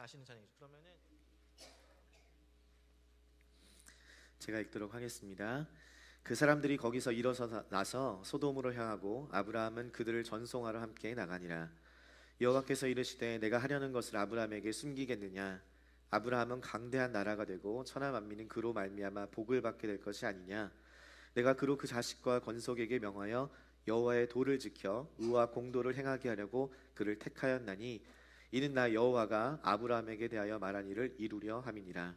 아시는 찬양이죠. 그러면은 제가 읽도록 하겠습니다. 그 사람들이 거기서 일어서 나서 소돔으로 향하고 아브라함은 그들을 전송하러 함께 나가니라. 여호와께서 이르시되 내가 하려는 것을 아브라함에게 숨기겠느냐? 아브라함은 강대한 나라가 되고 천하 만민은 그로 말미암아 복을 받게 될 것이 아니냐? 내가 그로 그 자식과 건속에게 명하여 여호와의 도를 지켜 의와 공도를 행하게 하려고 그를 택하였나니 이는 나 여호와가 아브라함에게 대하여 말한 일을 이루려 함이니라.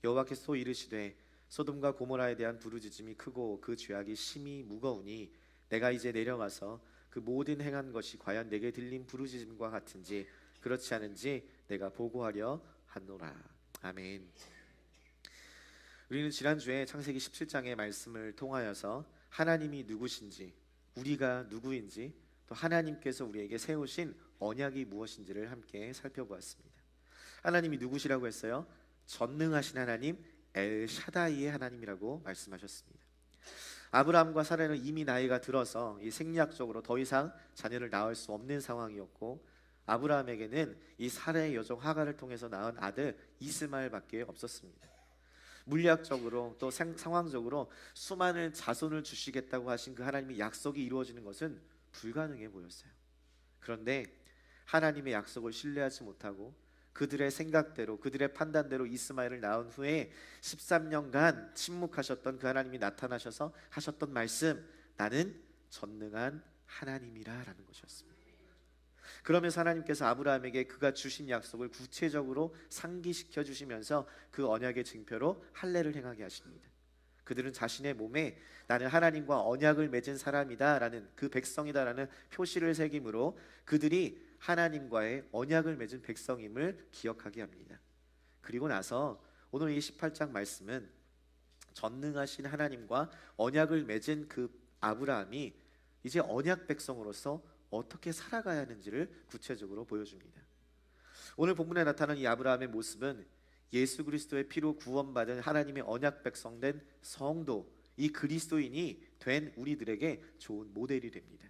여호와께서 또 이르시되 소돔과 고모라에 대한 부르짖음이 크고 그 죄악이 심히 무거우니 내가 이제 내려가서 그 모든 행한 것이 과연 내게 들린 부르짖음과 같은지 그렇지 않은지 내가 보고하려 하노라. 아멘. 우리는 지난주에 창세기 17장의 말씀을 통하여서 하나님이 누구신지, 우리가 누구인지, 또 하나님께서 우리에게 세우신 언약이 무엇인지를 함께 살펴보았습니다. 하나님이 누구시라고 했어요? 전능하신 하나님, 엘샤다이의 하나님이라고 말씀하셨습니다. 아브라함과 사라는 이미 나이가 들어서 이 생리학적으로 더 이상 자녀를 낳을 수 없는 상황이었고, 아브라함에게는 이 사라의 여종 하갈을 통해서 낳은 아들 이스마엘밖에 없었습니다. 물리학적으로 또 상황적으로 수많은 자손을 주시겠다고 하신 그 하나님의 약속이 이루어지는 것은 불가능해 보였어요. 그런데 하나님의 약속을 신뢰하지 못하고 그들의 생각대로 그들의 판단대로 이스마엘을 낳은 후에 13년간 침묵하셨던 그 하나님이 나타나셔서 하셨던 말씀, 나는 전능한 하나님이라라는 것이었습니다. 그러면서 하나님께서 아브라함에게 그가 주신 약속을 구체적으로 상기시켜 주시면서 그 언약의 증표로 할례를 행하게 하십니다. 그들은 자신의 몸에 나는 하나님과 언약을 맺은 사람이다라는, 그 백성이다라는 표시를 새김으로 그들이 하나님과의 언약을 맺은 백성임을 기억하게 합니다. 그리고 나서 오늘 이 18장 말씀은 전능하신 하나님과 언약을 맺은 그 아브라함이 이제 언약 백성으로서 어떻게 살아가야 하는지를 구체적으로 보여줍니다. 오늘 본문에 나타난 이 아브라함의 모습은 예수 그리스도의 피로 구원받은 하나님의 언약 백성된 성도, 이 그리스도인이 된 우리들에게 좋은 모델이 됩니다.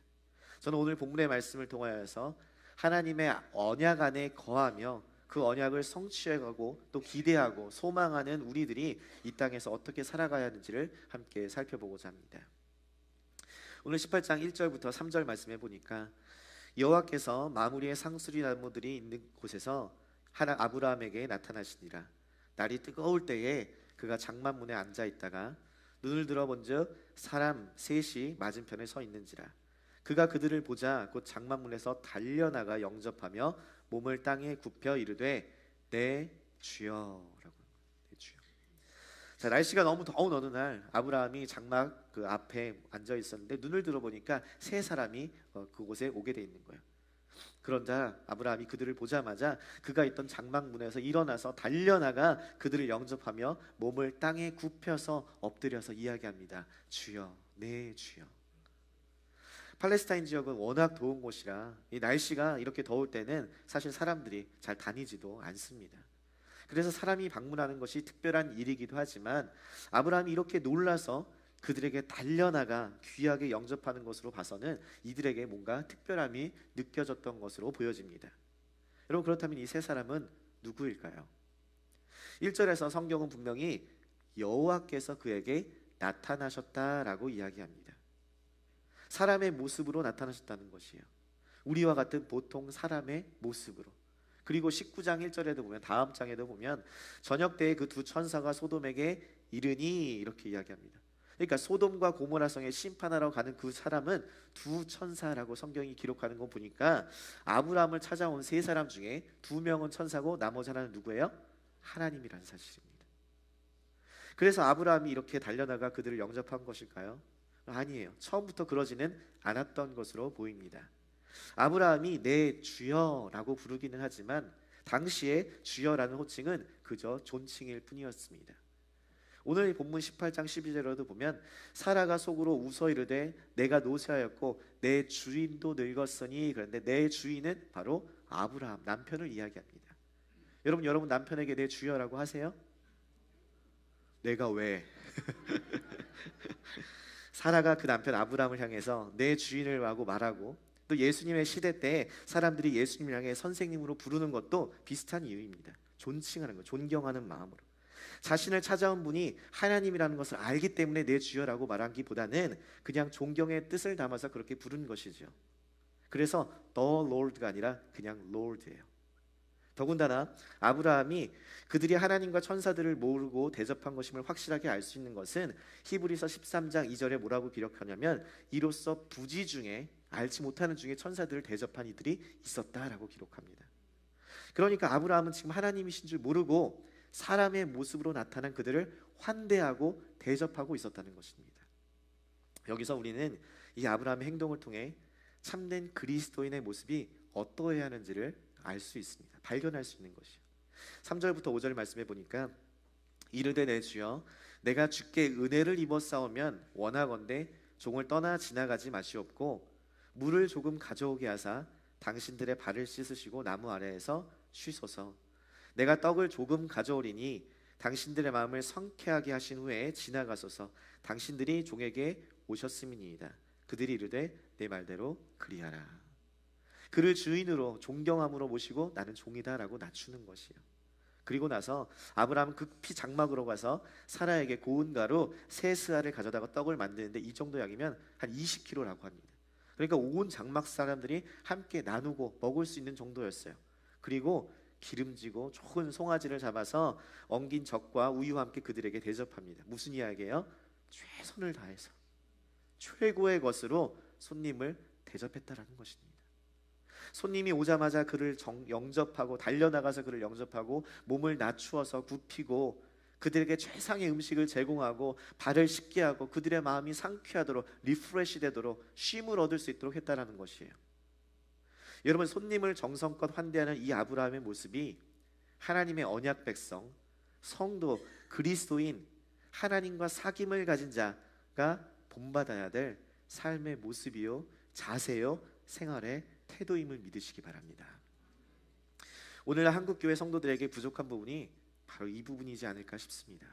저는 오늘 본문의 말씀을 통하여서 하나님의 언약 안에 거하며 그 언약을 성취해가고 또 기대하고 소망하는 우리들이 이 땅에서 어떻게 살아가야 하는지를 함께 살펴보고자 합니다. 오늘 18장 1절부터 3절 말씀해 보니까 여호와께서 마무리의 상수리 나무들이 있는 곳에서 아브라함에게 나타나시니라. 날이 뜨거울 때에 그가 장막문에 앉아 있다가 눈을 들어본즉 사람 셋이 맞은편에 서 있는지라. 그가 그들을 보자 곧 장막문에서 달려나가 영접하며 몸을 땅에 굽혀 이르되 내 주여라고. 내 주여. 자, 날씨가 너무 더운 어느 날 아브라함이 장막 그 앞에 앉아 있었는데 눈을 들어보니까 세 사람이 그곳에 오게 돼 있는 거예요. 그런다 아브라함이 그들을 보자마자 그가 있던 장막문에서 일어나서 달려나가 그들을 영접하며 몸을 땅에 굽혀서 엎드려서 이야기합니다. 주여, 내 주여. 팔레스타인 지역은 워낙 더운 곳이라 이 날씨가 이렇게 더울 때는 사실 사람들이 잘 다니지도 않습니다. 그래서 사람이 방문하는 것이 특별한 일이기도 하지만 아브라함이 이렇게 놀라서 그들에게 달려나가 귀하게 영접하는 것으로 봐서는 이들에게 뭔가 특별함이 느껴졌던 것으로 보여집니다. 여러분, 그렇다면 이 세 사람은 누구일까요? 1절에서 성경은 분명히 여호와께서 그에게 나타나셨다라고 이야기합니다. 사람의 모습으로 나타나셨다는 것이에요. 우리와 같은 보통 사람의 모습으로. 그리고 19장 1절에도 보면, 다음 장에도 보면 저녁 때에 그 두 천사가 소돔에게 이르니 이렇게 이야기합니다. 그러니까 소돔과 고모라 성에 심판하러 가는 그 사람은 두 천사라고 성경이 기록하는 거 보니까 아브라함을 찾아온 세 사람 중에 두 명은 천사고 나머지 하나는 누구예요? 하나님이라는 사실입니다. 그래서 아브라함이 이렇게 달려나가 그들을 영접한 것일까요? 아니에요. 처음부터 그러지는 않았던 것으로 보입니다. 아브라함이 내 주여라고 부르기는 하지만 당시에 주여라는 호칭은 그저 존칭일 뿐이었습니다. 오늘 본문 18장 12절에도 보면 사라가 속으로 웃어 이르되 내가 노쇠하였고 내 주인도 늙었으니, 그런데 내 주인은 바로 아브라함, 남편을 이야기합니다. 여러분 남편에게 내 주여라고 하세요? 내가 왜? 사라가 그 남편 아브라함을 향해서 내 주인을 하고 말하고 또 예수님의 시대 때 사람들이 예수님을 향해 선생님으로 부르는 것도 비슷한 이유입니다. 존칭하는 것, 존경하는 마음으로. 자신을 찾아온 분이 하나님이라는 것을 알기 때문에 내 주여라고 말하기보다는 그냥 존경의 뜻을 담아서 그렇게 부른 것이죠. 그래서 The Lord가 아니라 그냥 Lord예요. 더군다나 아브라함이 그들이 하나님과 천사들을 모르고 대접한 것임을 확실하게 알 수 있는 것은 히브리서 13장 2절에 뭐라고 기록하냐면 이로써 부지 중에 알지 못하는 중에 천사들을 대접한 이들이 있었다라고 기록합니다. 그러니까 아브라함은 지금 하나님이신 줄 모르고 사람의 모습으로 나타난 그들을 환대하고 대접하고 있었다는 것입니다. 여기서 우리는 이 아브라함의 행동을 통해 참된 그리스도인의 모습이 어떠해야 하는지를 알 수 있습니다. 발견할 수 있는 것이요. 3절부터 5절 말씀해 보니까 이르되 내 주여 내가 주께 은혜를 입어 싸우면 원하건대 종을 떠나 지나가지 마시옵고 물을 조금 가져오게 하사 당신들의 발을 씻으시고 나무 아래에서 쉬소서. 내가 떡을 조금 가져오리니 당신들의 마음을 성쾌하게 하신 후에 지나가소서. 당신들이 종에게 오셨음이니이다. 그들이 이르되 내 말대로 그리하라. 그를 주인으로 존경함으로 모시고 나는 종이다 라고 낮추는 것이에요. 그리고 나서 아브라함은 급히 장막으로 가서 사라에게 고운 가루 세 스아를 가져다가 떡을 만드는데 이 정도 양이면 한 20kg라고 합니다. 그러니까 온 장막 사람들이 함께 나누고 먹을 수 있는 정도였어요. 그리고 기름지고 좋은 송아지를 잡아서 엉긴 젖과 우유와 함께 그들에게 대접합니다. 무슨 이야기예요? 최선을 다해서 최고의 것으로 손님을 대접했다라는 것입니다. 손님이 오자마자 그를 영접하고 달려나가서 그를 영접하고 몸을 낮추어서 굽히고 그들에게 최상의 음식을 제공하고 발을 씻게 하고 그들의 마음이 상쾌하도록 리프레시 되도록 쉼을 얻을 수 있도록 했다라는 것이에요. 여러분, 손님을 정성껏 환대하는 이 아브라함의 모습이 하나님의 언약 백성, 성도, 그리스도인, 하나님과 사귐을 가진 자가 본받아야 될 삶의 모습이요, 자세요, 생활의 태도임을 믿으시기 바랍니다. 오늘날 한국교회 성도들에게 부족한 부분이 바로 이 부분이지 않을까 싶습니다.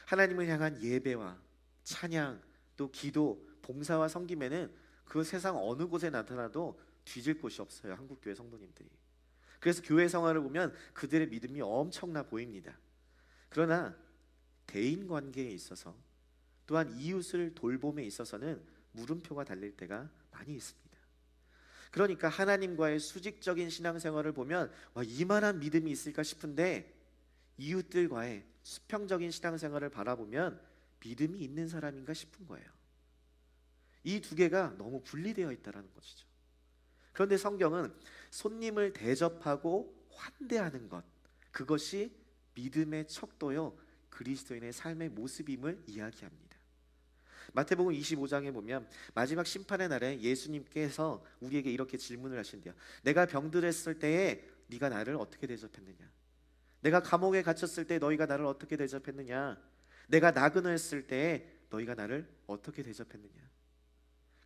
하나님을 향한 예배와 찬양, 또 기도, 봉사와 섬김에는 그 세상 어느 곳에 나타나도 뒤질 곳이 없어요. 한국교회 성도님들이. 그래서 교회 생활을 보면 그들의 믿음이 엄청나 보입니다. 그러나 대인관계에 있어서 또한 이웃을 돌봄에 있어서는 물음표가 달릴 때가 많이 있습니다. 그러니까 하나님과의 수직적인 신앙생활을 보면 와, 이만한 믿음이 있을까 싶은데 이웃들과의 수평적인 신앙생활을 바라보면 믿음이 있는 사람인가 싶은 거예요. 이 두 개가 너무 분리되어 있다는 것이죠. 그런데 성경은 손님을 대접하고 환대하는 것, 그것이 믿음의 척도요 그리스도인의 삶의 모습임을 이야기합니다. 마태복음 25장에 보면 마지막 심판의 날에 예수님께서 우리에게 이렇게 질문을 하신대요. 내가 병들었을 때에 네가 나를 어떻게 대접했느냐? 내가 감옥에 갇혔을 때 너희가 나를 어떻게 대접했느냐? 내가 나그네였을 때에 너희가 나를 어떻게 대접했느냐?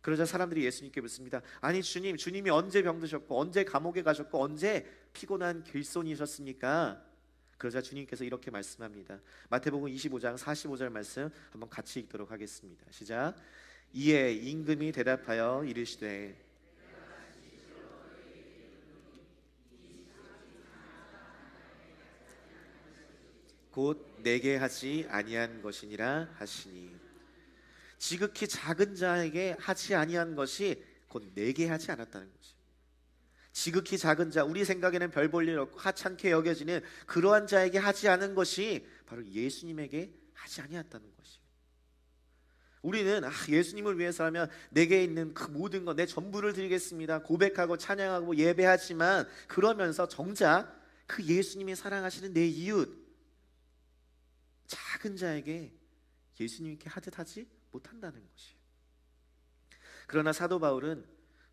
그러자 사람들이 예수님께 묻습니다. 아니 주님, 주님이 언제 병드셨고 언제 감옥에 가셨고 언제 피곤한 길손이셨습니까? 그러자 주님께서 이렇게 말씀합니다. 마태복음 25장 45절 말씀 한번 같이 읽도록 하겠습니다. 시작. 이에 임금이 대답하여 이르시되 곧 내게 하지 아니한 것이니라 하시니. 지극히 작은 자에게 하지 아니한 것이 곧 내게 하지 않았다는 것이. 지극히 작은 자, 우리 생각에는 별 볼 일 없고 하찮게 여겨지는 그러한 자에게 하지 않은 것이 바로 예수님에게 하지 아니었다는 것이. 우리는 예수님을 위해서라면 내게 있는 그 모든 것, 내 전부를 드리겠습니다 고백하고 찬양하고 예배하지만 그러면서 정작 그 예수님이 사랑하시는 내 이웃, 작은 자에게 예수님께 하듯 하지 못한다는 것이에요. 그러나 사도 바울은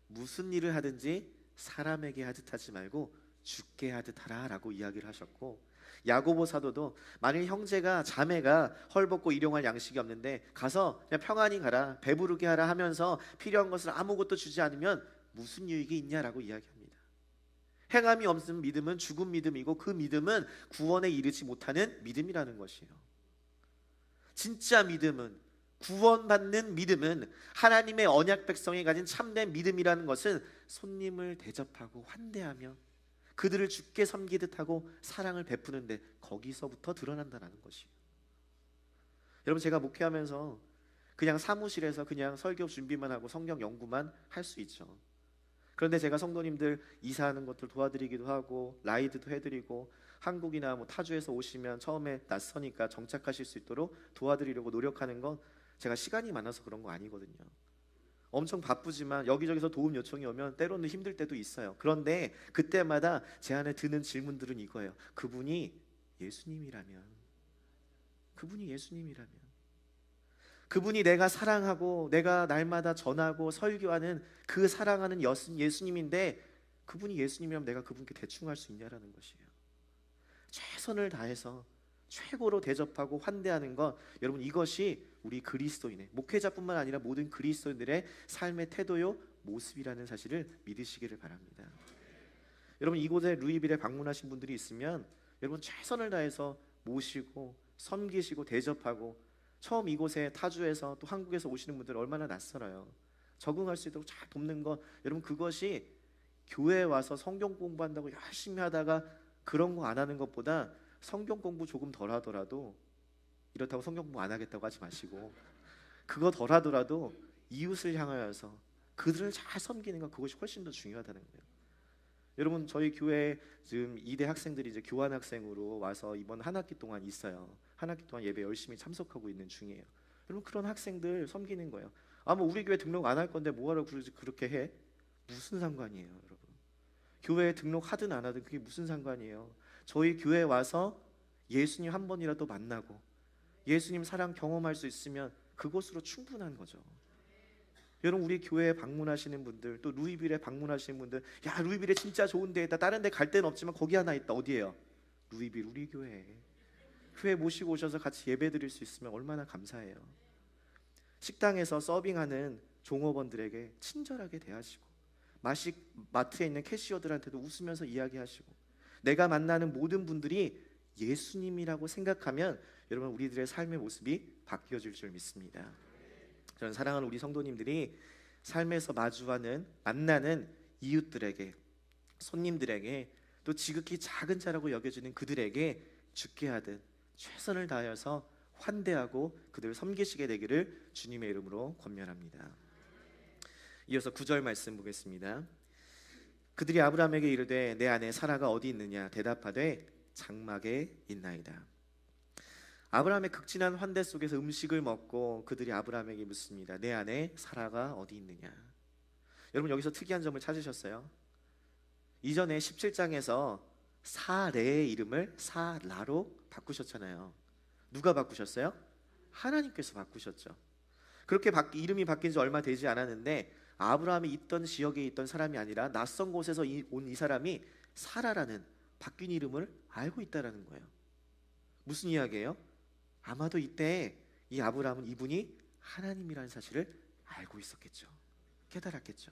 무슨 일을 하든지 사람에게 하듯 하지 말고 주께 하듯 하라라고 이야기를 하셨고, 야고보 사도도 만일 형제가 자매가 헐벗고 일용할 양식이 없는데 가서 그냥 평안히 가라, 배부르게 하라 하면서 필요한 것을 아무것도 주지 않으면 무슨 유익이 있냐라고 이야기합니다. 행함이 없는 믿음은 죽은 믿음이고 그 믿음은 구원에 이르지 못하는 믿음이라는 것이에요. 진짜 믿음은 구원받는 믿음은, 하나님의 언약 백성이 가진 참된 믿음이라는 것은 손님을 대접하고 환대하며 그들을 주께 섬기듯 하고 사랑을 베푸는데 거기서부터 드러난다는 것이에요. 여러분, 제가 목회하면서 그냥 사무실에서 그냥 설교 준비만 하고 성경 연구만 할 수 있죠. 그런데 제가 성도님들 이사하는 것들 도와드리기도 하고 라이드도 해드리고, 한국이나 뭐 타주에서 오시면 처음에 낯서니까 정착하실 수 있도록 도와드리려고 노력하는 건 제가 시간이 많아서 그런 거 아니거든요. 엄청 바쁘지만 여기저기서 도움 요청이 오면 때로는 힘들 때도 있어요. 그런데 그때마다 제 안에 드는 질문들은 이거예요. 그분이 예수님이라면, 그분이 내가 사랑하고 내가 날마다 전하고 설교하는 그 사랑하는 예수님인데, 그분이 예수님이라면 내가 그분께 대충 할 수 있냐라는 것이에요. 최선을 다해서 최고로 대접하고 환대하는 것, 여러분, 이것이 우리 그리스도인의, 목회자뿐만 아니라 모든 그리스도인들의 삶의 태도요 모습이라는 사실을 믿으시기를 바랍니다. 여러분, 이곳에 루이빌에 방문하신 분들이 있으면 여러분 최선을 다해서 모시고 섬기시고 대접하고, 처음 이곳에 타주에서 또 한국에서 오시는 분들 얼마나 낯설어요. 적응할 수 있도록 잘 돕는 것, 여러분 그것이 교회에 와서 성경 공부한다고 열심히 하다가 그런 거 안 하는 것보다, 성경 공부 조금 덜 하더라도, 이렇다고 성경 공부 안 하겠다고 하지 마시고, 그거 덜 하더라도 이웃을 향하여서 그들을 잘 섬기는 것, 그것이 훨씬 더 중요하다는 거예요. 여러분, 저희 교회에 지금 2대 학생들이 이제 교환 학생으로 와서 이번 한 학기 동안 있어요. 한 학기 동안 예배 열심히 참석하고 있는 중이에요. 여러분, 그런 학생들 섬기는 거예요. 뭐 우리 교회 등록 안 할 건데 뭐하러 그렇게 해? 무슨 상관이에요, 여러분? 교회에 등록하든 안 하든 그게 무슨 상관이에요? 저희 교회에 와서 예수님 한 번이라도 만나고 예수님 사랑 경험할 수 있으면 그것으로 충분한 거죠. 여러분, 우리 교회에 방문하시는 분들, 또 루이빌에 방문하시는 분들, 야, 루이빌에 진짜 좋은 데 있다, 다른 데 갈 데는 없지만 거기 하나 있다. 어디예요? 루이빌, 우리 교회 모시고 오셔서 같이 예배 드릴 수 있으면 얼마나 감사해요. 식당에서 서빙하는 종업원들에게 친절하게 대하시고, 마트에 있는 캐시어들한테도 웃으면서 이야기하시고, 내가 만나는 모든 분들이 예수님이라고 생각하면 여러분, 우리들의 삶의 모습이 바뀌어질 줄 믿습니다. 저는 사랑하는 우리 성도님들이 삶에서 만나는 이웃들에게, 손님들에게, 또 지극히 작은 자라고 여겨지는 그들에게 죽게 하듯 최선을 다하여서 환대하고 그들을 섬기시게 되기를 주님의 이름으로 권면합니다. 이어서 9절 말씀 보겠습니다. 그들이 아브라함에게 이르되 내 아내 사라가 어디 있느냐? 대답하되 장막에 있나이다. 아브라함의 극진한 환대 속에서 음식을 먹고 그들이 아브라함에게 묻습니다. 내 아내 사라가 어디 있느냐? 여러분, 여기서 특이한 점을 찾으셨어요? 이전에 17장에서 사레의 이름을 사라로 바꾸셨잖아요. 누가 바꾸셨어요? 하나님께서 바꾸셨죠. 그렇게 이름이 바뀐 지 얼마 되지 않았는데, 아브라함이 있던 지역에 있던 사람이 아니라 낯선 곳에서 온 이 사람이 사라라는 바뀐 이름을 알고 있다는 거예요. 무슨 이야기예요? 아마도 이때 이 아브라함은 이분이 하나님이라는 사실을 알고 있었겠죠. 깨달았겠죠.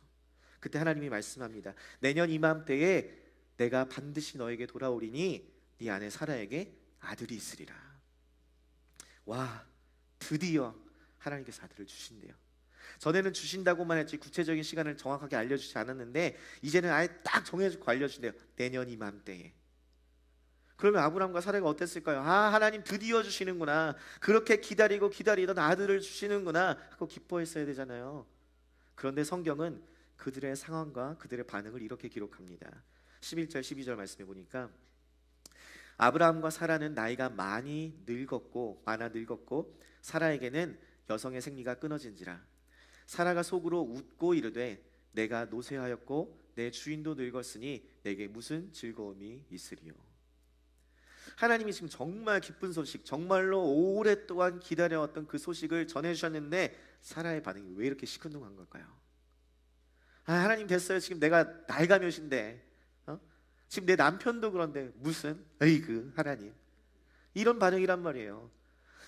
그때 하나님이 말씀합니다. 내년 이맘때에 내가 반드시 너에게 돌아오리니 네 아내 사라에게 아들이 있으리라. 와, 드디어 하나님께서 아들을 주신대요. 전에는 주신다고만 했지 구체적인 시간을 정확하게 알려주지 않았는데, 이제는 아예 딱 정해주고 알려주신대요. 내년 이맘때에. 그러면 아브라함과 사라가 어땠을까요? 하나님 드디어 주시는구나, 그렇게 기다리던 아들을 주시는구나 하고 기뻐했어야 되잖아요. 그런데 성경은 그들의 상황과 그들의 반응을 이렇게 기록합니다. 11절 12절 말씀해 보니까, 아브라함과 사라는 나이가 많아 늙었고 사라에게는 여성의 생리가 끊어진지라. 사라가 속으로 웃고 이르되 내가 노쇠하였고 내 주인도 늙었으니 내게 무슨 즐거움이 있으리요. 하나님이 지금 정말 기쁜 소식, 정말로 오랫동안 기다려왔던 그 소식을 전해주셨는데, 사라의 반응이 왜 이렇게 시큰둥한 걸까요? 하나님 됐어요. 지금 내가 나이가 몇인데, 지금 내 남편도 그런데 무슨, 에이그 하나님, 이런 반응이란 말이에요.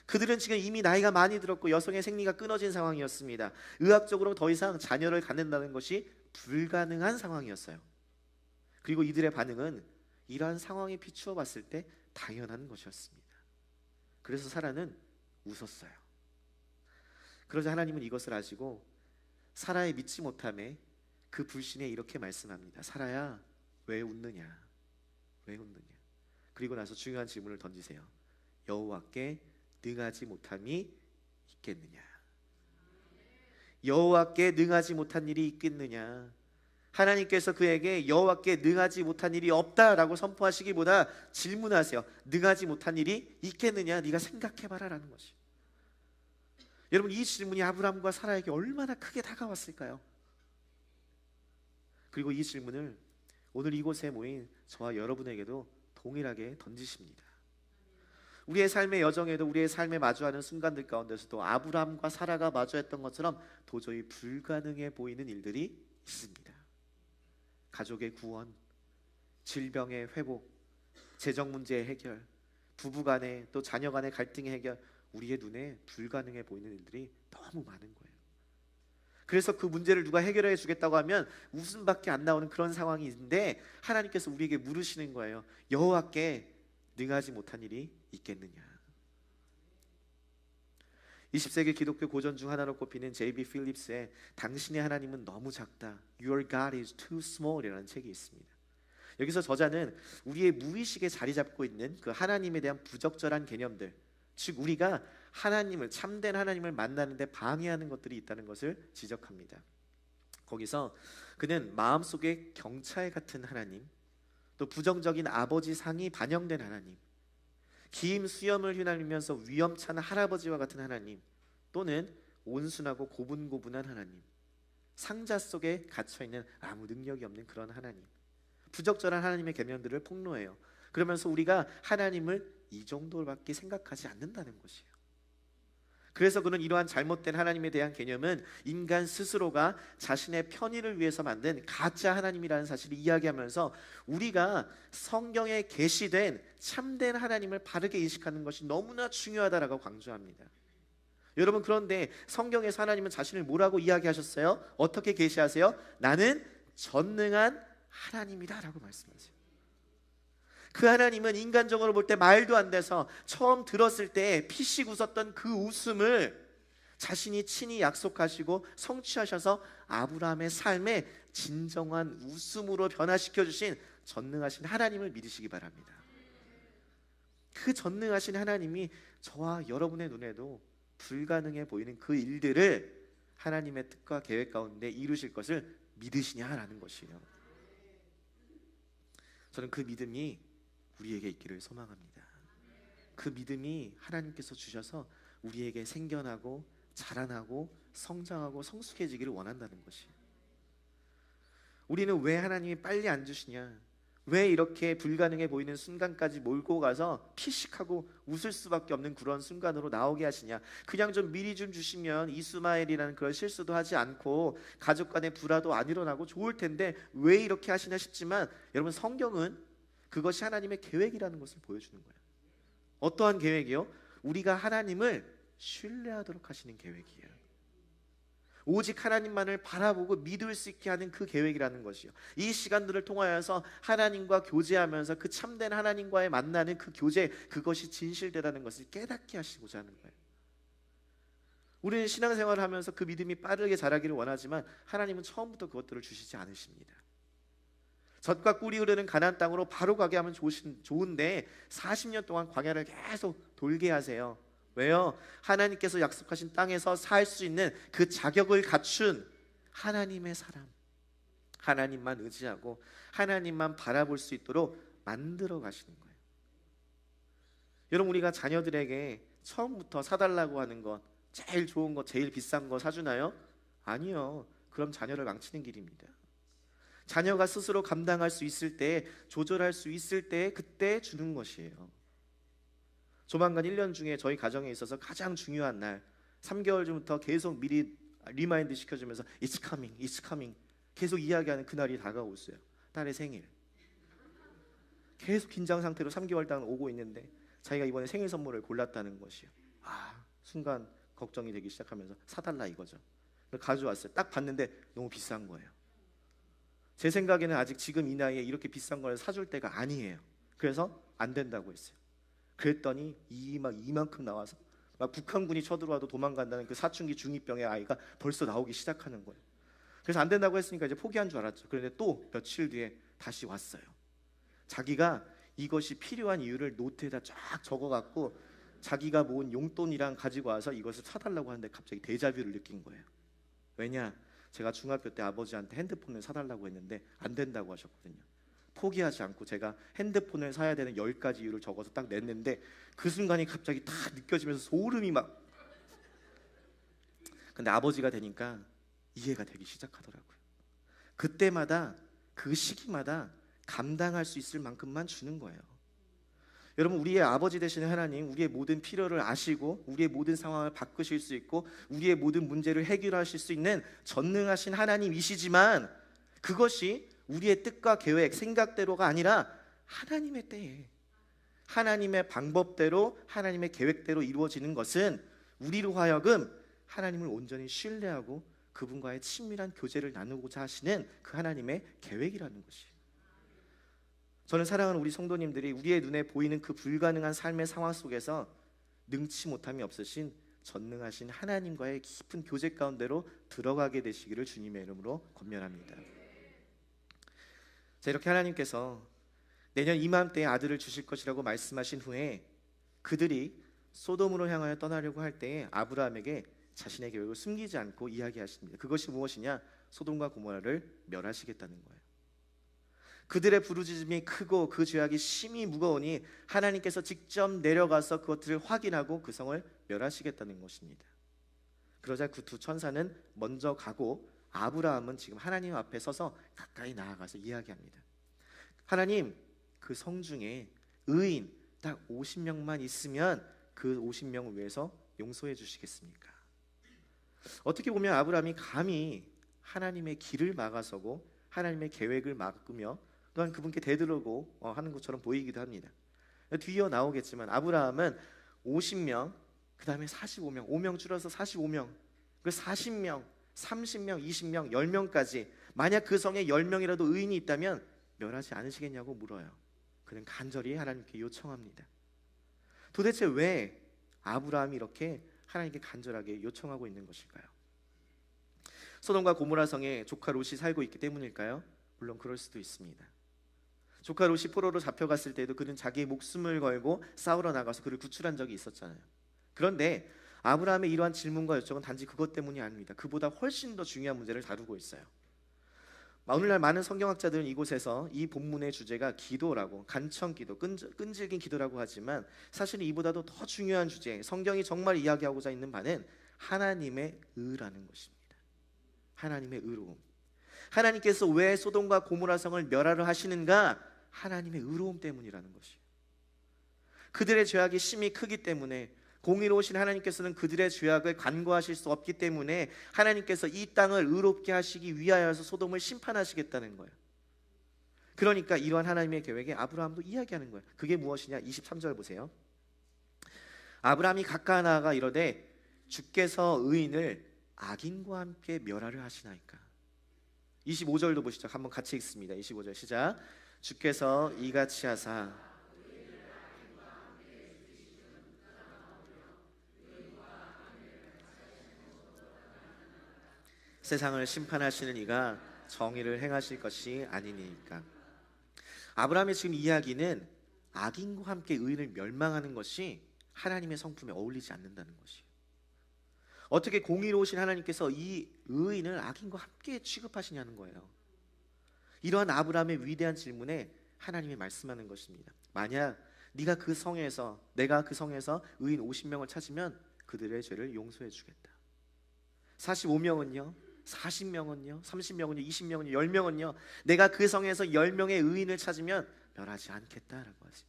그들은 지금 이미 나이가 많이 들었고 여성의 생리가 끊어진 상황이었습니다. 의학적으로 더 이상 자녀를 갖는다는 것이 불가능한 상황이었어요. 그리고 이들의 반응은 이러한 상황에 비추어 봤을 때 당연한 것이었습니다. 그래서 사라는 웃었어요. 그러자 하나님은 이것을 아시고 사라의 믿지 못함에 그 불신에 이렇게 말씀합니다. 사라야, 왜 웃느냐? 왜 웃느냐? 그리고 나서 중요한 질문을 던지세요. 여호와께 능하지 못함이 있겠느냐? 여호와께 능하지 못한 일이 있겠느냐? 하나님께서 그에게 여호와께 능하지 못한 일이 없다라고 선포하시기보다 질문하세요. 능하지 못한 일이 있겠느냐? 네가 생각해봐라 라는 것이. 여러분, 이 질문이 아브라함과 사라에게 얼마나 크게 다가왔을까요? 그리고 이 질문을 오늘 이곳에 모인 저와 여러분에게도 동일하게 던지십니다. 우리의 삶의 여정에도 우리의 삶에 마주하는 순간들 가운데서도 아브라함과 사라가 마주했던 것처럼 도저히 불가능해 보이는 일들이 있습니다. 가족의 구원, 질병의 회복, 재정 문제의 해결, 부부 간의 또 자녀 간의 갈등의 해결, 우리의 눈에 불가능해 보이는 일들이 너무 많은 거예요. 그래서 그 문제를 누가 해결해 주겠다고 하면 웃음밖에 안 나오는 그런 상황이 있는데 하나님께서 우리에게 물으시는 거예요. 여호와께 능하지 못한 일이 있겠느냐? 20세기 기독교 고전 중 하나로 꼽히는 J.B. 필립스의 당신의 하나님은 너무 작다, Your God is too small 이라는 책이 있습니다. 여기서 저자는 우리의 무의식에 자리 잡고 있는 그 하나님에 대한 부적절한 개념들, 즉 우리가 하나님을, 참된 하나님을 만나는데 방해하는 것들이 있다는 것을 지적합니다. 거기서 그는 마음속에 경찰 같은 하나님, 또 부정적인 아버지 상이 반영된 하나님, 기임 수염을 휘날리면서 위험찬 할아버지와 같은 하나님, 또는 온순하고 고분고분한 하나님, 상자 속에 갇혀있는 아무 능력이 없는 그런 하나님, 부적절한 하나님의 개념들을 폭로해요. 그러면서 우리가 하나님을 이 정도밖에 생각하지 않는다는 것이에요. 그래서 그는 이러한 잘못된 하나님에 대한 개념은 인간 스스로가 자신의 편의를 위해서 만든 가짜 하나님이라는 사실을 이야기하면서 우리가 성경에 계시된 참된 하나님을 바르게 인식하는 것이 너무나 중요하다라고 강조합니다. 여러분, 그런데 성경에서 하나님은 자신을 뭐라고 이야기하셨어요? 어떻게 계시하세요? 나는 전능한 하나님이다 라고 말씀하세요. 그 하나님은 인간적으로 볼 때 말도 안 돼서 처음 들었을 때 피식 웃었던 그 웃음을 자신이 친히 약속하시고 성취하셔서 아브라함의 삶에 진정한 웃음으로 변화시켜 주신 전능하신 하나님을 믿으시기 바랍니다. 그 전능하신 하나님이 저와 여러분의 눈에도 불가능해 보이는 그 일들을 하나님의 뜻과 계획 가운데 이루실 것을 믿으시냐라는 것이에요. 저는 그 믿음이 우리에게 있기를 소망합니다. 그 믿음이 하나님께서 주셔서 우리에게 생겨나고 자라나고 성장하고 성숙해지기를 원한다는 것이에요. 우리는 왜 하나님이 빨리 안 주시냐, 왜 이렇게 불가능해 보이는 순간까지 몰고 가서 피식하고 웃을 수밖에 없는 그런 순간으로 나오게 하시냐, 그냥 좀 미리 좀 주시면 이스마엘이라는 그런 실수도 하지 않고 가족 간의 불화도 안 일어나고 좋을 텐데 왜 이렇게 하시나 싶지만, 여러분, 성경은 그것이 하나님의 계획이라는 것을 보여주는 거예요. 어떠한 계획이요? 우리가 하나님을 신뢰하도록 하시는 계획이에요. 오직 하나님만을 바라보고 믿을 수 있게 하는 그 계획이라는 것이요. 이 시간들을 통하여서 하나님과 교제하면서 그 참된 하나님과의 만나는 그 교제, 그것이 진실되다는 것을 깨닫게 하시고자 하는 거예요. 우리는 신앙생활을 하면서 그 믿음이 빠르게 자라기를 원하지만 하나님은 처음부터 그것들을 주시지 않으십니다. 젖과 꿀이 흐르는 가나안 땅으로 바로 가게 하면 좋은데 40년 동안 광야를 계속 돌게 하세요. 왜요? 하나님께서 약속하신 땅에서 살 수 있는 그 자격을 갖춘 하나님의 사람, 하나님만 의지하고 하나님만 바라볼 수 있도록 만들어 가시는 거예요. 여러분, 우리가 자녀들에게 처음부터 사달라고 하는 것, 제일 좋은 것, 제일 비싼 거 사주나요? 아니요. 그럼 자녀를 망치는 길입니다. 자녀가 스스로 감당할 수 있을 때, 조절할 수 있을 때 그때 주는 것이에요. 조만간 1년 중에 저희 가정에 있어서 가장 중요한 날, 3개월 전부터 계속 미리 리마인드 시켜주면서 It's coming, it's coming 계속 이야기하는 그날이 다가오고 있어요. 딸의 생일. 계속 긴장 상태로 3개월 동안 오고 있는데 자기가 이번에 생일 선물을 골랐다는 것이에요. 순간 걱정이 되기 시작하면서 사달라 이거죠. 가져왔어요. 딱 봤는데 너무 비싼 거예요. 제 생각에는 아직 지금 이 나이에 이렇게 비싼 걸 사줄 때가 아니에요. 그래서 안 된다고 했어요. 그랬더니 이만큼 나와서 막 북한군이 쳐들어와도 도망간다는 그 사춘기 중2병의 아이가 벌써 나오기 시작하는 거예요. 그래서 안 된다고 했으니까 이제 포기한 줄 알았죠. 그런데 또 며칠 뒤에 다시 왔어요. 자기가 이것이 필요한 이유를 노트에다 쫙 적어갖고 자기가 모은 용돈이랑 가지고 와서 이것을 사달라고 하는데 갑자기 데자뷰를 느낀 거예요. 왜냐? 제가 중학교 때 아버지한테 핸드폰을 사달라고 했는데 안 된다고 하셨거든요. 포기하지 않고 제가 핸드폰을 사야 되는 10가지 이유를 적어서 딱 냈는데 그 순간이 갑자기 딱 느껴지면서 소름이 막. 근데 아버지가 되니까 이해가 되기 시작하더라고요. 그때마다 그 시기마다 감당할 수 있을 만큼만 주는 거예요. 여러분, 우리의 아버지 되시는 하나님, 우리의 모든 필요를 아시고 우리의 모든 상황을 바꾸실 수 있고 우리의 모든 문제를 해결하실 수 있는 전능하신 하나님이시지만 그것이 우리의 뜻과 계획, 생각대로가 아니라 하나님의 때에 하나님의 방법대로 하나님의 계획대로 이루어지는 것은 우리로 하여금 하나님을 온전히 신뢰하고 그분과의 친밀한 교제를 나누고자 하시는 그 하나님의 계획이라는 것이에요. 저는 사랑하는 우리 성도님들이 우리의 눈에 보이는 그 불가능한 삶의 상황 속에서 능치 못함이 없으신 전능하신 하나님과의 깊은 교제 가운데로 들어가게 되시기를 주님의 이름으로 권면합니다. 자, 이렇게 하나님께서 내년 이맘때에 아들을 주실 것이라고 말씀하신 후에 그들이 소돔으로 향하여 떠나려고 할 때에 아브라함에게 자신의 계획을 숨기지 않고 이야기하십니다. 그것이 무엇이냐? 소돔과 고모라를 멸하시겠다는 거예요. 그들의 부르짖음이 크고 그 죄악이 심히 무거우니 하나님께서 직접 내려가서 그것들을 확인하고 그 성을 멸하시겠다는 것입니다. 그러자 그 두 천사는 먼저 가고 아브라함은 지금 하나님 앞에 서서 가까이 나아가서 이야기합니다. 하나님, 그 성 중에 의인 딱 50명만 있으면 그 50명을 위해서 용서해 주시겠습니까? 어떻게 보면 아브라함이 감히 하나님의 길을 막아서고 하나님의 계획을 막으며 또한 그분께 대들고 하는 것처럼 보이기도 합니다. 뒤이어 나오겠지만 아브라함은 50명, 그 다음에 45명, 5명 줄여서 45명, 그 40명, 30명, 20명, 10명까지 만약 그 성에 10명이라도 의인이 있다면 멸하지 않으시겠냐고 물어요. 그는 간절히 하나님께 요청합니다. 도대체 왜 아브라함이 이렇게 하나님께 간절하게 요청하고 있는 것일까요? 소돔과 고모라 성에 조카 롯이 살고 있기 때문일까요? 물론 그럴 수도 있습니다. 조카 롯이 포로로 잡혀갔을 때도 그는 자기의 목숨을 걸고 싸우러 나가서 그를 구출한 적이 있었잖아요. 그런데 아브라함의 이러한 질문과 요청은 단지 그것 때문이 아닙니다. 그보다 훨씬 더 중요한 문제를 다루고 있어요. 오늘날 많은 성경학자들은 이곳에서 이 본문의 주제가 기도라고, 간청기도, 끈질긴 기도라고 하지만 사실은 이보다도 더 중요한 주제, 성경이 정말 이야기하고자 있는 바는 하나님의 의라는 것입니다. 하나님의 의로움. 하나님께서 왜 소돔과 고모라 성을 멸하려 하시는가? 하나님의 의로움 때문이라는 것이에요. 그들의 죄악이 심히 크기 때문에, 공의로우신 하나님께서는 그들의 죄악을 간과하실 수 없기 때문에 하나님께서 이 땅을 의롭게 하시기 위하여서 소돔을 심판하시겠다는 거예요. 그러니까 이러한 하나님의 계획에 아브라함도 이야기하는 거예요. 그게 무엇이냐? 23절 보세요. 아브라함이 가까이 나아가 이르되 주께서 의인을 악인과 함께 멸하려 하시나이까. 25절도 보시죠. 한번 같이 읽습니다. 25절 시작. 주께서 이같이 하사 세상을 심판하시는 이가 정의를 행하실 것이 아니니까. 아브라함의 지금 이야기는 악인과 함께 의인을 멸망하는 것이 하나님의 성품에 어울리지 않는다는 것이에요. 어떻게 공의로우신 하나님께서 이 의인을 악인과 함께 취급하시냐는 거예요. 이러한 아브라함의 위대한 질문에 하나님이 말씀하는 것입니다. 만약 네가 그 성에서, 내가 그 성에서 의인 50명을 찾으면 그들의 죄를 용서해 주겠다. 45명은요? 40명은요? 30명은요? 20명은요? 10명은요? 내가 그 성에서 10명의 의인을 찾으면 멸하지 않겠다라고 하지.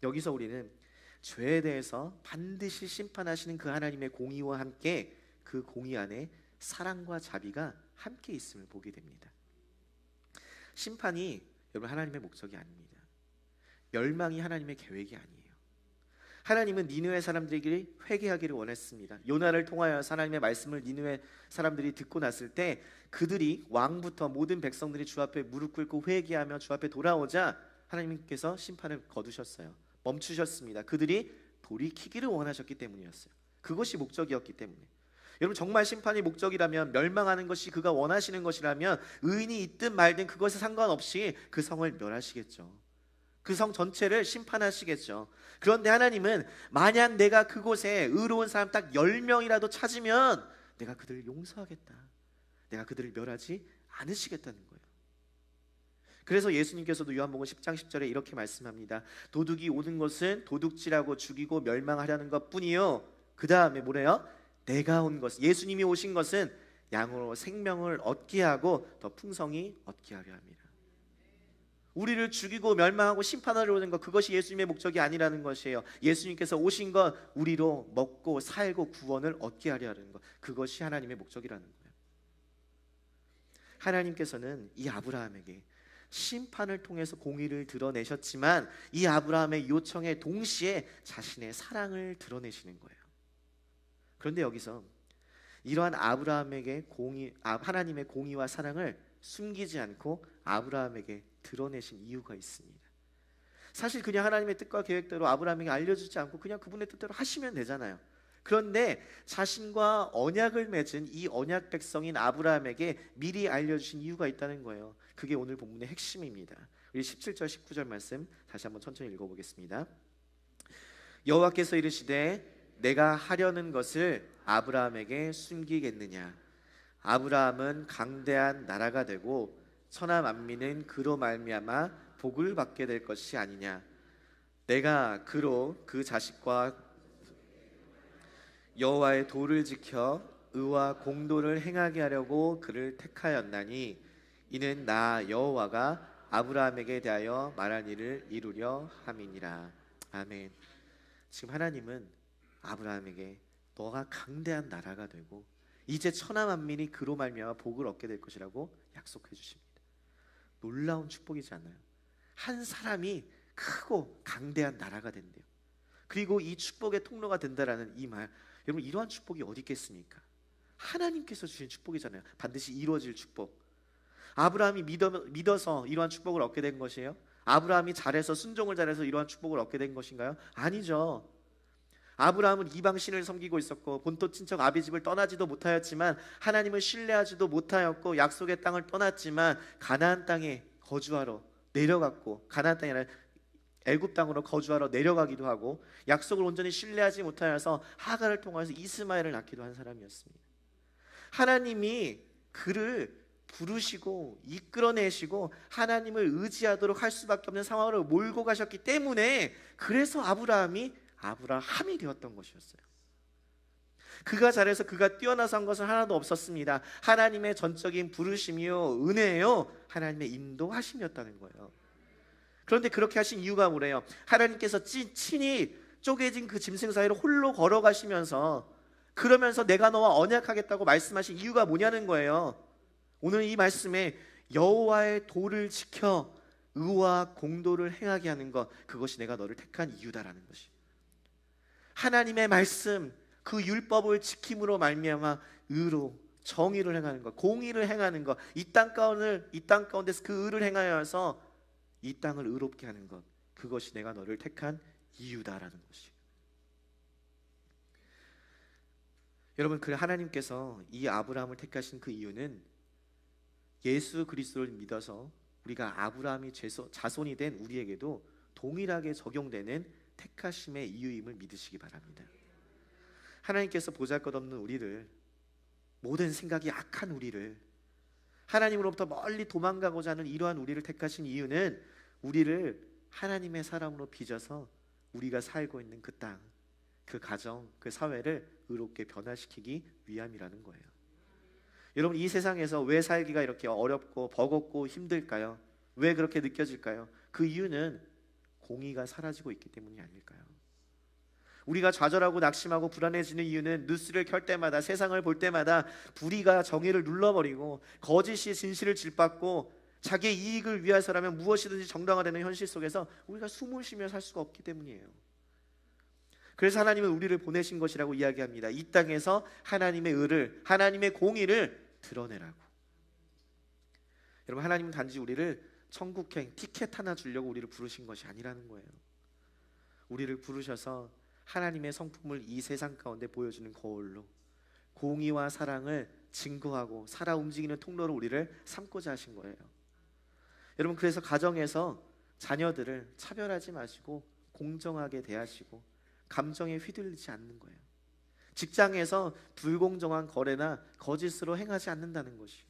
여기서 우리는 죄에 대해서 반드시 심판하시는 그 하나님의 공의와 함께 그 공의 안에 사랑과 자비가 함께 있음을 보게 됩니다. 심판이 여러분 하나님의 목적이 아닙니다. 멸망이 하나님의 계획이 아니에요. 하나님은 니느웨 사람들에게 회개하기를 원했습니다. 요나를 통하여 하나님의 말씀을 니느웨 사람들이 듣고 났을 때 그들이 왕부터 모든 백성들이 주 앞에 무릎 꿇고 회개하며 주 앞에 돌아오자 하나님께서 심판을 거두셨어요. 멈추셨습니다. 그들이 돌이키기를 원하셨기 때문이었어요. 그것이 목적이었기 때문에. 여러분, 정말 심판이 목적이라면, 멸망하는 것이 그가 원하시는 것이라면 의인이 있든 말든 그것에 상관없이 그 성을 멸하시겠죠. 그 성 전체를 심판하시겠죠. 그런데 하나님은 만약 내가 그곳에 의로운 사람 딱 10명이라도 찾으면 내가 그들을 용서하겠다, 내가 그들을 멸하지 않으시겠다는 거예요. 그래서 예수님께서도 요한복음 10장 10절에 이렇게 말씀합니다. 도둑이 오는 것은 도둑질하고 죽이고 멸망하려는 것뿐이요, 그 다음에 뭐래요? 내가 온 것, 예수님이 오신 것은 양으로 생명을 얻게 하고 더 풍성히 얻게 하려 합니다. 우리를 죽이고 멸망하고 심판하러 오는 것, 그것이 예수님의 목적이 아니라는 것이에요. 예수님께서 오신 것, 우리로 먹고 살고 구원을 얻게 하려 하는 것, 그것이 하나님의 목적이라는 거예요. 하나님께서는 이 아브라함에게 심판을 통해서 공의를 드러내셨지만 이 아브라함의 요청에 동시에 자신의 사랑을 드러내시는 거예요. 그런데 여기서 이러한 아브라함에게 하나님의 공의와 사랑을 숨기지 않고 아브라함에게 드러내신 이유가 있습니다. 사실 그냥 하나님의 뜻과 계획대로 아브라함에게 알려주지 않고 그냥 그분의 뜻대로 하시면 되잖아요. 그런데 자신과 언약을 맺은 이 언약 백성인 아브라함에게 미리 알려주신 이유가 있다는 거예요. 그게 오늘 본문의 핵심입니다. 우리 17절 19절 말씀 다시 한번 천천히 읽어보겠습니다. 여호와께서 이르시되 내가 하려는 것을 아브라함에게 숨기겠느냐. 아브라함은 강대한 나라가 되고 천하 만민은 그로 말미암아 복을 받게 될 것이 아니냐. 내가 그로 그 자식과 여호와의 도를 지켜 의와 공도를 행하게 하려고 그를 택하였나니 이는 나 여호와가 아브라함에게 대하여 말한 일을 이루려 함이니라. 아멘. 지금 하나님은 아브라함에게 너가 강대한 나라가 되고 이제 천하 만민이 그로 말미암아 복을 얻게 될 것이라고 약속해 주십니다. 놀라운 축복이지 않나요? 한 사람이 크고 강대한 나라가 된대요. 그리고 이 축복의 통로가 된다라는 이 말, 여러분 이러한 축복이 어디 있겠습니까? 하나님께서 주신 축복이잖아요. 반드시 이루어질 축복. 아브라함이 믿어서 이러한 축복을 얻게 된 것이에요? 아브라함이 잘해서 순종을 잘해서 이러한 축복을 얻게 된 것인가요? 아니죠. 아브라함은 이방신을 섬기고 있었고 본토 친척 아비집을 떠나지도 못하였지만 하나님을 신뢰하지도 못하였고 약속의 땅을 떠났지만 가나안 땅에 거주하러 내려갔고, 가나안 땅이 아니라 애굽 땅으로 거주하러 내려가기도 하고 약속을 온전히 신뢰하지 못하여서 하갈을 통해서 이스마엘을 낳기도 한 사람이었습니다. 하나님이 그를 부르시고 이끌어내시고 하나님을 의지하도록 할 수밖에 없는 상황으로 몰고 가셨기 때문에 그래서 아브라함이 되었던 것이었어요. 그가 잘해서 그가 뛰어나서 한 것은 하나도 없었습니다. 하나님의 전적인 부르심이요 은혜요 하나님의 인도하심이었다는 거예요. 그런데 그렇게 하신 이유가 뭐래요? 하나님께서 친히 쪼개진 그 짐승 사이로 홀로 걸어가시면서 그러면서 내가 너와 언약하겠다고 말씀하신 이유가 뭐냐는 거예요. 오늘 이 말씀에 여호와의 도를 지켜 의와 공도를 행하게 하는 것, 그것이 내가 너를 택한 이유다라는 것이. 하나님의 말씀, 그 율법을 지킴으로 말미암아 의로 정의를 행하는 것, 공의를 행하는 것, 이 땅 가운데서 그 의를 행하여서 이 땅을 의롭게 하는 것, 그것이 내가 너를 택한 이유다라는 것이. 여러분, 그 하나님께서 이 아브라함을 택하신 그 이유는 예수 그리스도를 믿어서 우리가 아브라함이 자손이 된 우리에게도 동일하게 적용되는 택하심의 이유임을 믿으시기 바랍니다. 하나님께서 보잘것없는 우리를, 모든 생각이 악한 우리를, 하나님으로부터 멀리 도망가고자 하는 이러한 우리를 택하신 이유는 우리를 하나님의 사람으로 빚어서 우리가 살고 있는 그 땅, 그 가정, 그 사회를 의롭게 변화시키기 위함이라는 거예요. 여러분, 이 세상에서 왜 살기가 이렇게 어렵고 버겁고 힘들까요? 왜 그렇게 느껴질까요? 그 이유는 공의가 사라지고 있기 때문이 아닐까요? 우리가 좌절하고 낙심하고 불안해지는 이유는 뉴스를 켤 때마다, 세상을 볼 때마다 불의가 정의를 눌러버리고 거짓이 진실을 질받고 자기의 이익을 위해서라면 무엇이든지 정당화되는 현실 속에서 우리가 숨을 쉬며 살 수가 없기 때문이에요. 그래서 하나님은 우리를 보내신 것이라고 이야기합니다. 이 땅에서 하나님의 의를, 하나님의 공의를 드러내라고. 여러분, 하나님은 단지 우리를 천국행 티켓 하나 주려고 우리를 부르신 것이 아니라는 거예요. 우리를 부르셔서 하나님의 성품을 이 세상 가운데 보여주는 거울로 공의와 사랑을 증거하고 살아 움직이는 통로로 우리를 삼고자 하신 거예요. 여러분, 그래서 가정에서 자녀들을 차별하지 마시고 공정하게 대하시고 감정에 휘둘리지 않는 거예요. 직장에서 불공정한 거래나 거짓으로 행하지 않는다는 것이에요.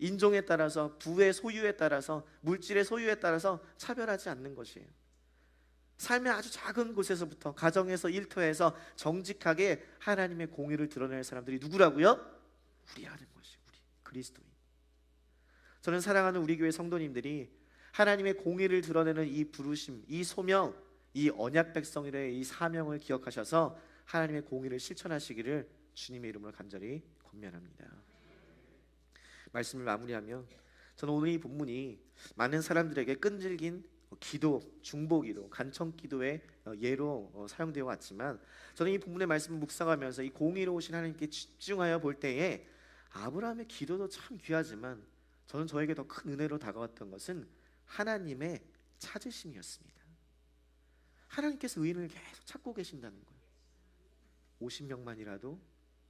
인종에 따라서, 부의 소유에 따라서, 물질의 소유에 따라서 차별하지 않는 것이에요. 삶의 아주 작은 곳에서부터, 가정에서, 일터에서 정직하게 하나님의 공의를 드러낼 사람들이 누구라고요? 우리라는 것이에요. 우리 그리스도인. 저는 사랑하는 우리 교회 성도님들이 하나님의 공의를 드러내는 이 부르심, 이 소명, 이 언약 백성들의 이 사명을 기억하셔서 하나님의 공의를 실천하시기를 주님의 이름으로 간절히 권면합니다. 말씀을 마무리하면, 저는 오늘 이 본문이 많은 사람들에게 끈질긴 기도, 중보기도, 간청기도의 예로 사용되어 왔지만, 저는 이 본문의 말씀을 묵상하면서 이 공의로우신 하나님께 집중하여 볼 때에 아브라함의 기도도 참 귀하지만 저는 저에게 더 큰 은혜로 다가왔던 것은 하나님의 찾으심이었습니다. 하나님께서 의인을 계속 찾고 계신다는 거예요. 50명만이라도,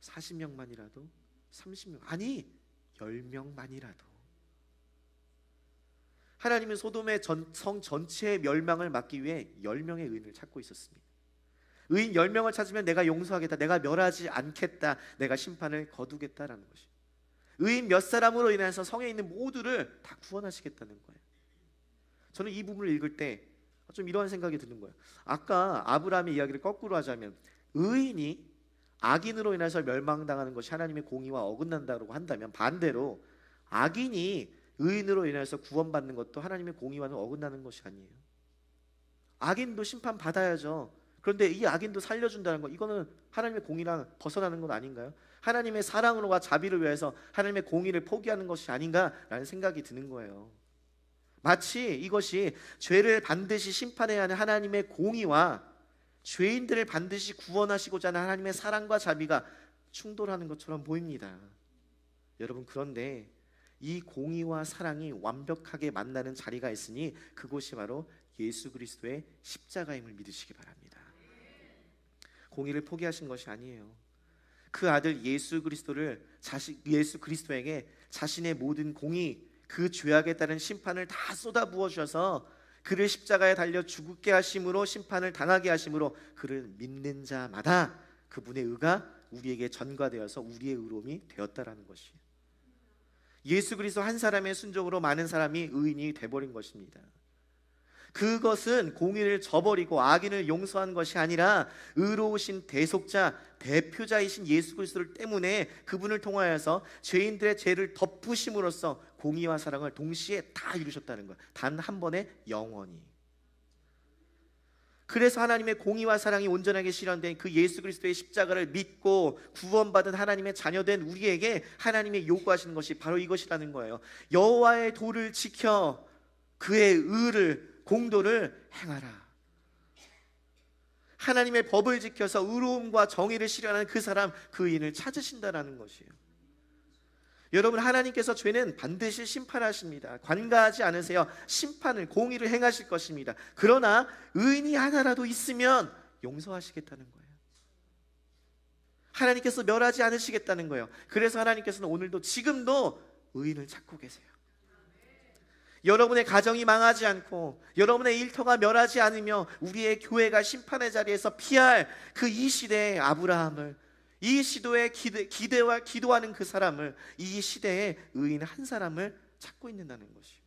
40명만이라도, 30명, 아니 10명만이라도. 하나님은 소돔의 성 전체의 멸망을 막기 위해 10명의 의인을 찾고 있었습니다. 의인 10명을 찾으면 내가 용서하겠다, 내가 멸하지 않겠다, 내가 심판을 거두겠다라는 것이. 의인 몇 사람으로 인해서 성에 있는 모두를 다 구원하시겠다는 거예요. 저는 이 부분을 읽을 때 좀 이런 생각이 드는 거예요. 아까 아브라함의 이야기를 거꾸로 하자면, 의인이 악인으로 인해서 멸망당하는 것이 하나님의 공의와 어긋난다고 한다면, 반대로 악인이 의인으로 인해서 구원받는 것도 하나님의 공의와는 어긋나는 것이 아니에요. 악인도 심판받아야죠. 그런데 이 악인도 살려준다는 것, 이거는 하나님의 공의랑 벗어나는 것 아닌가요? 하나님의 사랑으로와 자비를 위해서 하나님의 공의를 포기하는 것이 아닌가라는 생각이 드는 거예요. 마치 이것이 죄를 반드시 심판해야 하는 하나님의 공의와 죄인들을 반드시 구원하시고자 하는 하나님의 사랑과 자비가 충돌하는 것처럼 보입니다. 여러분, 그런데 이 공의와 사랑이 완벽하게 만나는 자리가 있으니 그곳이 바로 예수 그리스도의 십자가임을 믿으시기 바랍니다. 공의를 포기하신 것이 아니에요. 그 아들 예수 그리스도에게 자신의 모든 공의, 그 죄악에 따른 심판을 다 쏟아부어 주셔서 그를 십자가에 달려 죽게 하심으로, 심판을 당하게 하심으로 그를 믿는 자마다 그분의 의가 우리에게 전가되어서 우리의 의로움이 되었다라는 것이에요. 예수 그리스도 한 사람의 순종으로 많은 사람이 의인이 돼버린 것입니다. 그것은 공의를 저버리고 악인을 용서한 것이 아니라 의로우신 대속자, 대표자이신 예수 그리스도 때문에, 그분을 통하여서 죄인들의 죄를 덮으심으로써 공의와 사랑을 동시에 다 이루셨다는 거예요. 단 한 번에 영원히. 그래서 하나님의 공의와 사랑이 온전하게 실현된 그 예수 그리스도의 십자가를 믿고 구원받은 하나님의 자녀된 우리에게 하나님이 요구하시는 것이 바로 이것이라는 거예요. 여호와의 도를 지켜 그의 의를, 공도를 행하라. 하나님의 법을 지켜서 의로움과 정의를 실현하는 그 사람, 그 의인을 찾으신다라는 것이에요. 여러분, 하나님께서 죄는 반드시 심판하십니다. 관가하지 않으세요. 심판을, 공의를 행하실 것입니다. 그러나 의인이 하나라도 있으면 용서하시겠다는 거예요. 하나님께서 멸하지 않으시겠다는 거예요. 그래서 하나님께서는 오늘도, 지금도 의인을 찾고 계세요. 여러분의 가정이 망하지 않고 여러분의 일터가 멸하지 않으며 우리의 교회가 심판의 자리에서 피할 그 이 시대의 아브라함을, 이 시도에 기도하는 그 사람을, 이 시대의 의인 한 사람을 찾고 있는다는 것이에요.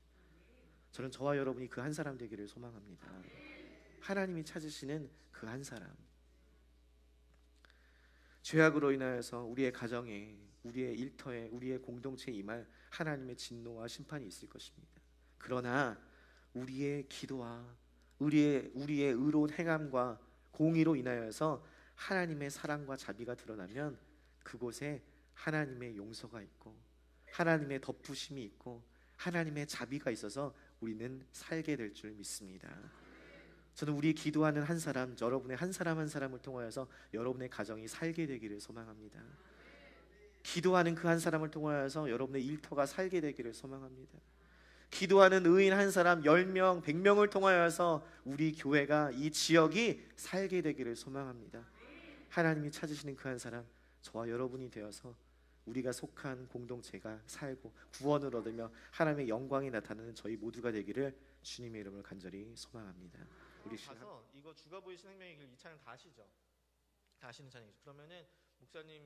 저는 저와 여러분이 그 한 사람 되기를 소망합니다. 하나님이 찾으시는 그 한 사람. 죄악으로 인하여서 우리의 가정에, 우리의 일터에, 우리의 공동체에 임할 하나님의 진노와 심판이 있을 것입니다. 그러나 우리의 기도와 우리의 의로운 행함과 공의로 인하여서 하나님의 사랑과 자비가 드러나면 그곳에 하나님의 용서가 있고 하나님의 덮으심이 있고 하나님의 자비가 있어서 우리는 살게 될 줄 믿습니다. 저는 우리 기도하는 한 사람, 여러분의 한 사람 한 사람을 통하여서 여러분의 가정이 살게 되기를 소망합니다. 기도하는 그 한 사람을 통하여서 여러분의 일터가 살게 되기를 소망합니다. 기도하는 의인 한 사람 10명, 100명을 통하여서 우리 교회가 이 지역이 살게 되기를 소망합니다. 하나님이 찾으시는 그 한 사람 저와 여러분이 되어서 우리가 속한 공동체가 살고 구원을 얻으며 하나님의 영광이 나타나는 저희 모두가 되기를 주님의 이름으로 간절히 소망합니다. 우리 가서 이거 주가 보이신 생명의 길 2차는 다 아시죠? 다 아시는 찬양이죠. 그러면은 목사님